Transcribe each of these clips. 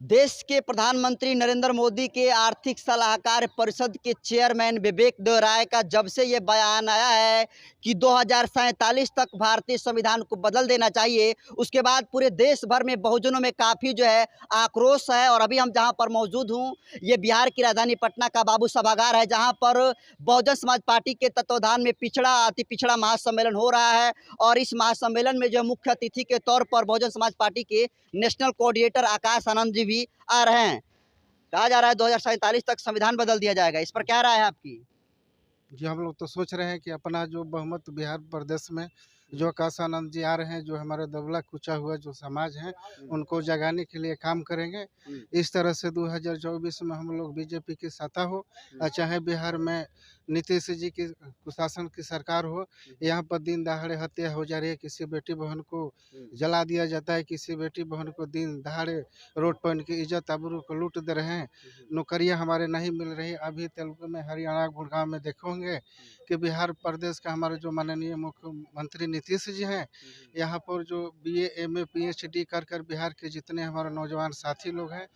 देश के प्रधानमंत्री नरेंद्र मोदी के आर्थिक सलाहकार परिषद के चेयरमैन विवेक राय का जब से ये बयान आया है कि 2047 तक भारतीय संविधान को बदल देना चाहिए, उसके बाद पूरे देश भर में बहुजनों में काफ़ी जो है आक्रोश है। और अभी हम जहां पर मौजूद हूं, ये बिहार की राजधानी पटना का बाबू सभागार है, जहां पर बहुजन समाज पार्टी के तत्वाधान में पिछड़ा अति पिछड़ा महासम्मेलन हो रहा है। और इस महासम्मेलन में जो मुख्य अतिथि के तौर पर बहुजन समाज पार्टी के नेशनल कोऑर्डिनेटर आकाश आनंद जी भी आ रहे हैं। कहा जा रहा है 2047 तक संविधान बदल दिया जाएगा, इस पर क्या राय है आपकी? जी, हम लोग तो सोच रहे हैं कि अपना जो बहुमत बिहार प्रदेश में जो आकाश आनंद जी आ रहे हैं, जो हमारे दबला कुचा हुआ जो समाज है, उनको जगाने के लिए काम करेंगे। इस तरह से 2024 में हम लोग बीजेपी की सत्ता हो, चाहे बिहार में नीतीश जी की कुशासन की सरकार हो, यहाँ पर दिन दहाड़े हत्या हो जा रही है, किसी बेटी बहन को जला दिया जाता है, किसी बेटी बहन को दिन दहाड़े रोड पर उनकी इज्जत आबरू को लूट दे रहे हैं, नौकरियाँ हमारे नहीं मिल रही। अभी तेलुगु में हरियाणा गुड़गांव में देखोगे कि बिहार प्रदेश का हमारे जो माननीय मुख्यमंत्री नीतीश जी हैं, यहाँ पर जो BA MA PhD कर बिहार के जितने हमारे नौजवान साथी लोग हैं,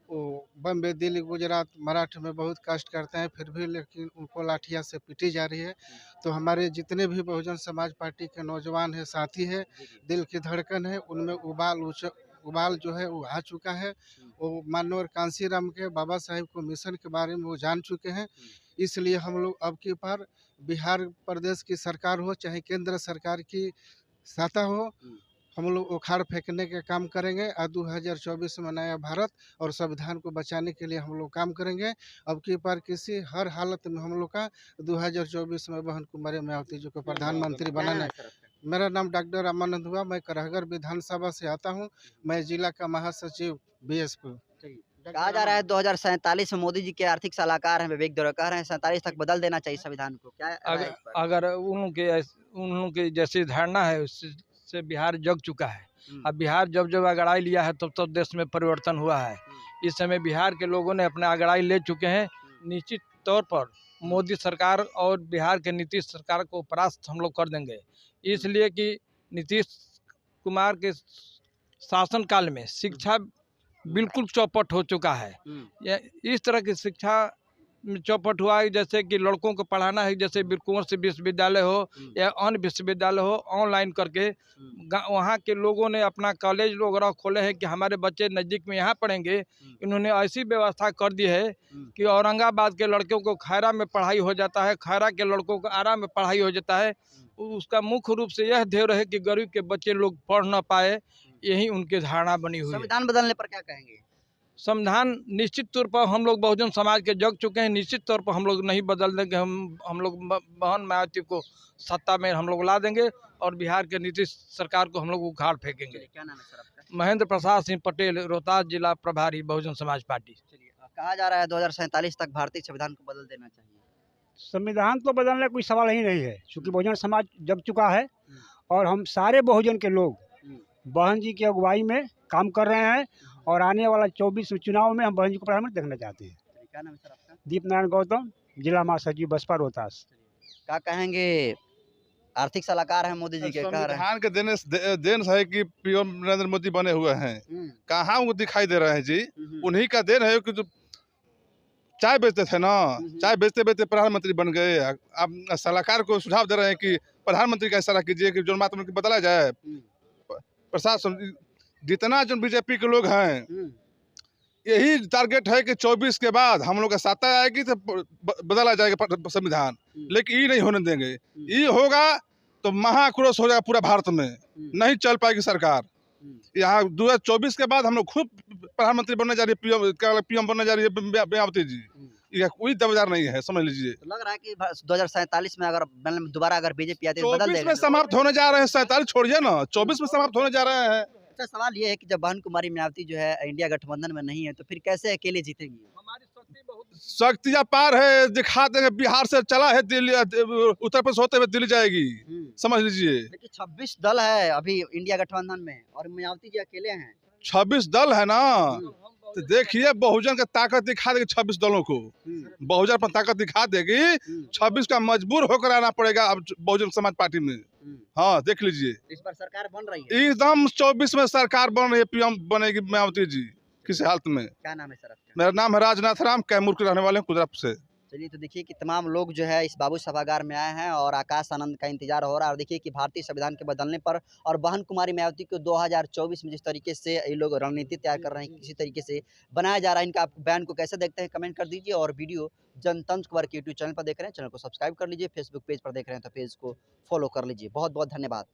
वो बम्बे दिल्ली गुजरात मराठी में बहुत कष्ट करते हैं, फिर भी लेकिन उनको लाठियाँ से पीटी जा रही है। तो हमारे जितने भी बहुजन समाज पार्टी के नौजवान हैं, साथी हैं, दिल की धड़कन है, उनमें उबाल जो है वो आ चुका है। वो माननीय कांशीराम के बाबा साहेब को मिशन के बारे में वो जान चुके हैं। इसलिए हम लोग अब की बार बिहार प्रदेश की सरकार हो, चाहे केंद्र सरकार की सत्ता हो, हम लोग उखाड़ फेंकने का काम करेंगे। और 2024 में नया भारत और संविधान को बचाने के लिए हम लोग काम करेंगे। अब की बार किसी हर हालत में हम लोग का 2024 में बहन कुमारी मायावती जी को प्रधानमंत्री बनाना है। मेरा नाम डॉक्टर रामानंद हुआ, मैं करहगर विधानसभा से आता हूँ, मैं जिला का महासचिव BSP। कहा जा रहा है 2047 में मोदी जी के आर्थिक सलाहकार हैं विवेक दुरा कह रहे हैं 47 तक बदल देना चाहिए संविधान को, क्या राय है इस पर? अगर उन लोगों की जैसी धारणा है उससे बिहार जग चुका है। अब बिहार जब जब अगड़ाई लिया है तब तब देश में परिवर्तन हुआ है। इस समय बिहार के लोगों ने अपने अगड़ाई ले चुके हैं। निश्चित तौर पर मोदी सरकार और बिहार के नीतीश सरकार को परास्त हम लोग कर देंगे, इसलिए कि नीतीश कुमार के शासनकाल में शिक्षा बिल्कुल चौपट हो चुका है। इस तरह की शिक्षा में चौपट हुआ है, जैसे कि लड़कों को पढ़ाना है, जैसे कुंवर से विश्वविद्यालय हो या अन्य विश्वविद्यालय हो, ऑनलाइन करके वहाँ के लोगों ने अपना कॉलेज वगैरह खोले हैं कि हमारे बच्चे नज़दीक में यहाँ पढ़ेंगे। इन्होंने ऐसी व्यवस्था कर दी है कि औरंगाबाद के लड़कों को खैरा में पढ़ाई हो जाता है, खैरा के लड़कों को आरा में पढ़ाई हो जाता है। उसका मुख्य रूप से यह ध्येय है कि गरीब के बच्चे लोग पढ़ ना पाए, यही उनकी धारणा बनी हुई है। संविधान बदलने पर क्या कहेंगे? संविधान निश्चित तौर पर हम लोग बहुजन समाज के जग चुके हैं, निश्चित तौर पर हम लोग नहीं बदल देंगे। हम लोग बहन मायावती को सत्ता में हम लोग ला देंगे और बिहार के नीतीश सरकार को हम लोग उखाड़ फेंकेंगे। क्या नाम है सर आपका? महेंद्र प्रसाद सिंह पटेल, रोहतास जिला प्रभारी बहुजन समाज पार्टी। चलिए, कहा जा रहा है 2047 तक भारतीय संविधान को बदल देना चाहिए। संविधान तो बदलने का कोई सवाल ही नहीं है, क्योंकि बहुजन समाज जग चुका है और हम सारे बहुजन के लोग बहन जी की अगुवाई में काम कर रहे हैं। और आने वाला 24 चुनाव में हम बहन जी को प्रधानमंत्री देखना चाहते हैं। क्या नाम है सर आपका? दीप नारायण गौतम, जिला महासचिव बसपा रोहतास। क्या कहेंगे? आर्थिक सलाहकार हैं मोदी जी के, कह रहे हैं संविधान के देन है कि PM नरेंद्र मोदी बने हुए हैं। कहाँ उनको दिखाई दे रहे हैं जी? उन्हीं का देन है कि जो चाय बेचते थे ना, चाय बेचते बेचते प्रधानमंत्री बन गए। अब सलाहकार को सुझाव दे रहे हैं कि प्रधानमंत्री का इशारा कीजिए कि जो मात्र उनकी बदला जाए। प्रशासन जितना जो BJP के लोग हैं, यही टारगेट है कि 24 के बाद हम लोग का सत्ता आएगी तो बदला जाएगा संविधान, लेकिन ये नहीं होने देंगे। ये होगा तो महाक्रोश हो जाएगा पूरा भारत में, नहीं चल पाएगी सरकार। यहाँ 2024 के बाद हम लोग खुद प्रधानमंत्री बनने जा रही है, PM बनने जा रही है मायावती जी। यह कोई दावेदार नहीं है, समझ लीजिए। तो लग रहा है कि 2047 में अगर दोबारा अगर BJP आती है तो बदल 24 देगा। में समाप्त होने जा रहे हैं, 47 छोड़िए ना, 24 में समाप्त होने जा रहे हैं। अच्छा, सवाल ये है कि जब बहन कुमारी मायावती जो है इंडिया गठबंधन में नहीं है, तो फिर कैसे अकेले जीतेंगी? हमारी शक्ति बहुत शक्तियाँ पार है, दिखा देंगे। बिहार से चला है दिल्ली, उत्तर प्रदेश होते हुए दिल्ली जाएगी, समझ लीजिए। लेकिन 26 दल है अभी इंडिया गठबंधन में और मायावती जी अकेले हैं। 26 दल है ना, तो देखिए बहुजन का ताकत दिखा देगी 26 दलों को। बहुजन पर ताकत दिखा देगी, 26 का मजबूर होकर आना पड़ेगा अब बहुजन समाज पार्टी में। हाँ, देख लीजिए। इस बार सरकार बन रही है एकदम 24 में सरकार बन रही है, PM बनेगी मायावती जी। किसी हालत में। क्या नाम है सर आपका? मेरा नाम है राजनाथ राम, कैमूर के रहने वाले हैं, कुदरत से। चलिए, तो देखिए कि तमाम लोग जो है इस बाबू सभागार में आए हैं और आकाश आनंद का इंतजार हो रहा है। और देखिए कि भारतीय संविधान के बदलने पर और बहन कुमारी मायावती को 2024 में जिस तरीके से ये लोग रणनीति तैयार कर रहे हैं, किसी तरीके से बनाया जा रहा है, इनका आप बयान को कैसे देखते हैं कमेंट कर दीजिए। और वीडियो जनतंत्र खबर के यूट्यूब चैनल पर देख रहे हैं, चैनल को सब्सक्राइब कर लीजिए। फेसबुक पेज पर देख रहे हैं तो पेज को फॉलो कर लीजिए। बहुत बहुत धन्यवाद।